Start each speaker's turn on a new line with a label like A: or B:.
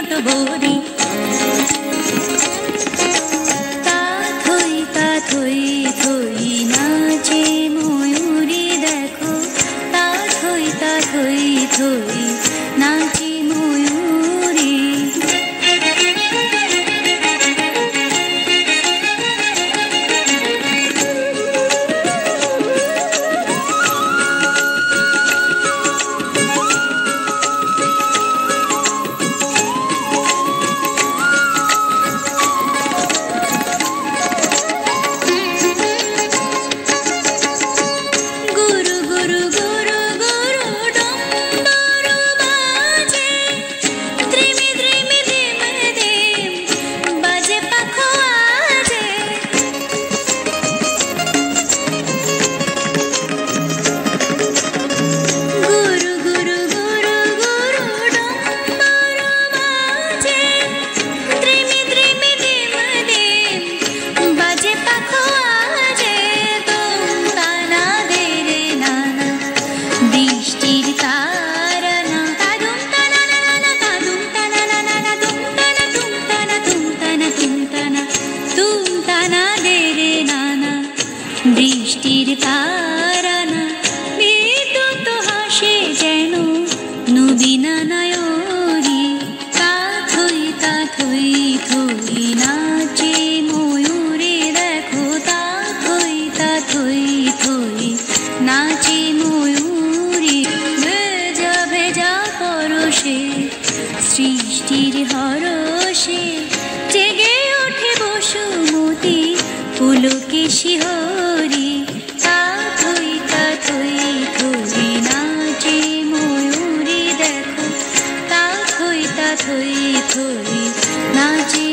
A: তো ভরি তা থই থই নাচে ময়ূরী দেখো তা থই থই নাচে ময়ূরী বৃষ্টির তারানা বিদ্যুৎ হাসে যেন নবীনা নয়রি তা থই থই নাচে ময়ূরে দেখো তা থই থই নাচে ময়ূরে ভেজা ভেজা পরশে সৃষ্টির হরষে জেগে ওঠে বসুমতী পুলকে শিহরি তা থই থই নাচে ময়ূরী দেখো তা থই থই নাচে